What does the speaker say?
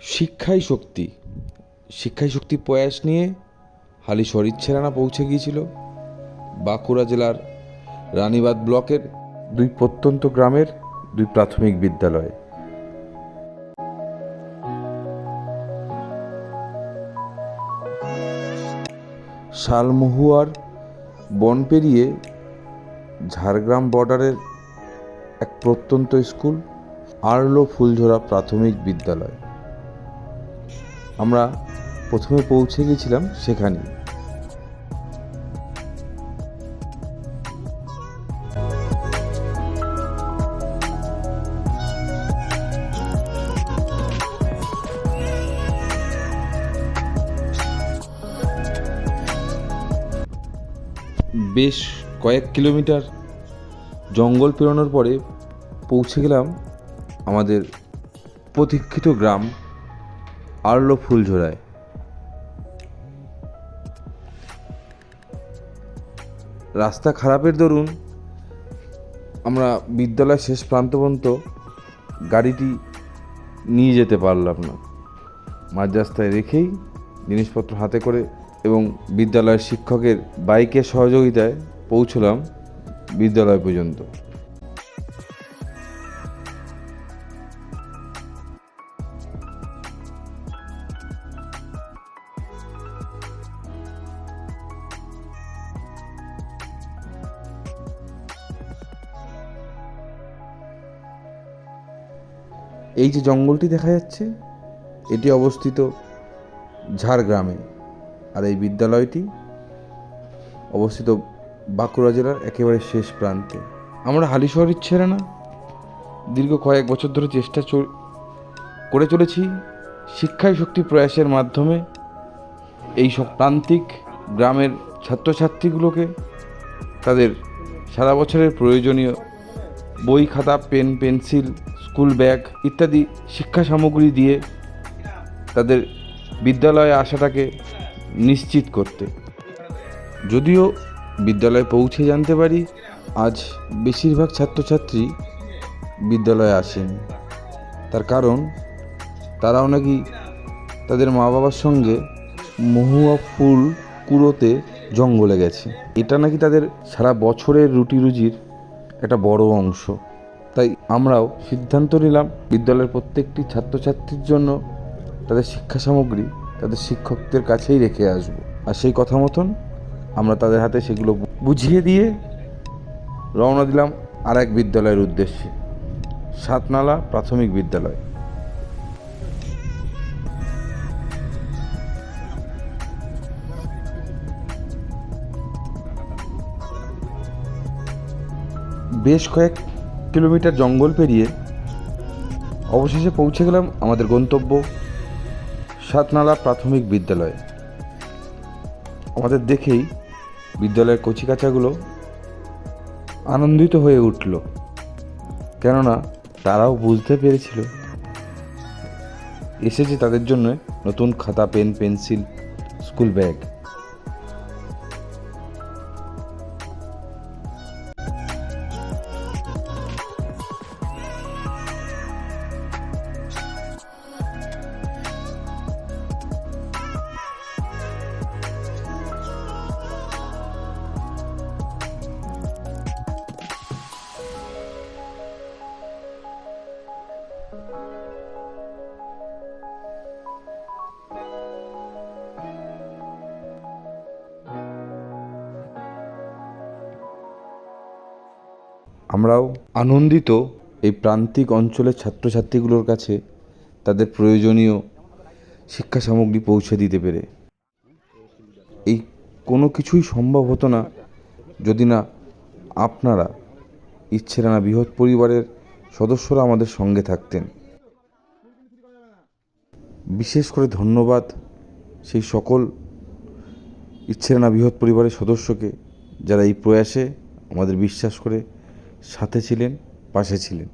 শিক্ষাই শক্তি শিক্ষাই শক্তি প্রয়াস নিয়ে হালিশহর ইচ্ছেরানা পৌঁছে গিয়েছিল বাঁকুড়া জেলার রানীবাঁধ ব্লকের দুই প্রত্যন্ত গ্রামের দুই প্রাথমিক বিদ্যালয়। শালমহুয়ার বন পেরিয়ে ঝাড়গ্রাম বর্ডারের এক প্রত্যন্ত স্কুল আরলো ফুলঝরা প্রাথমিক বিদ্যালয়। আমরা প্রথমে পৌঁছে গেছিলাম সেখানে। বেশ কয়েক কিলোমিটার জঙ্গল পেরোনোর পরে পৌঁছে গেলাম আমাদের প্রতীক্ষিত গ্রাম আরলো ফুলঝরায়। রাস্তা খারাপের দরুন আমরা বিদ্যালয়ের শেষ প্রান্ত পর্যন্ত গাড়িটি নিয়ে যেতে পারলাম না। মাঝ রাস্তায় রেখেই জিনিসপত্র হাতে করে এবং বিদ্যালয়ের শিক্ষকের বাইকের সহযোগিতায় পৌঁছলাম বিদ্যালয় পর্যন্ত। এই যে জঙ্গলটি দেখা যাচ্ছে এটি অবস্থিত ঝাড়গ্রামে, আর এই বিদ্যালয়টি অবস্থিত বাঁকুড়া জেলার একেবারে শেষ প্রান্তে। আমরা হালিশহর ইচ্ছেরানা দীর্ঘ কয়েক বছর ধরে চেষ্টা করে চলেছি শিক্ষাই শক্তি প্রয়াসের মাধ্যমে এই সব প্রান্তিক গ্রামের ছাত্রছাত্রীগুলোকে তাদের সারা বছরের প্রয়োজনীয় বই, খাতা, পেন, পেন্সিল, স্কুল ব্যাগ ইত্যাদি শিক্ষা সামগ্রী দিয়ে তাদের বিদ্যালয়ে আসাটাকে নিশ্চিত করতে। যদিও বিদ্যালয়ে পৌঁছে জানতে পারি আজ বেশিরভাগ ছাত্রছাত্রী বিদ্যালয়ে আসেন। তার কারণ তারাও নাকি তাদের মা বাবার সঙ্গে মহুয়া ফুল কুড়োতে জঙ্গলে গেছে। এটা নাকি তাদের সারা বছরের রুটি রুজির একটা বড় অংশ। তাই আমরাও সিদ্ধান্ত নিলাম বিদ্যালয়ের প্রত্যেকটি ছাত্রছাত্রীর জন্য তাদের শিক্ষা সামগ্রী তাদের শিক্ষকদের কাছেই রেখে আসবো। আর সেই কথা মতন আমরা তাদের হাতে সেগুলো বুঝিয়ে দিয়ে রওনা দিলাম আর এক বিদ্যালয়ের উদ্দেশ্যে, সাতনালা প্রাথমিক বিদ্যালয়। বেশ কয়েক কিলোমিটার জঙ্গল পেরিয়ে অবশেষে পৌঁছে গেলাম আমাদের গন্তব্য সাতনালা প্রাথমিক বিদ্যালয়। আমাদের দেখেই বিদ্যালয়ের কচিকাচাগুলো আনন্দিত হয়ে উঠল, কেননা তারাও বুঝতে পেরেছিল এসেছে তাদের জন্য নতুন খাতা, পেন, পেন্সিল, স্কুল ব্যাগ। আমরাও আনন্দিত এই প্রান্তিক অঞ্চলের ছাত্রছাত্রীগুলোর কাছে তাদের প্রয়োজনীয় শিক্ষা সামগ্রী পৌঁছে দিতে পেরে। এই কোনো কিছুই সম্ভব হতো না যদি না আপনারা ইচ্ছেরানা বৃহৎ পরিবারের সদস্যরা আমাদের সঙ্গে থাকতেন। বিশেষ করে ধন্যবাদ সেই সকল ইচ্ছেরানা বৃহৎ পরিবারের সদস্যকে যারা এই প্রয়াসে আমাদের বিশ্বাস করে সাথে ছিলেন, পাশে ছিলেন।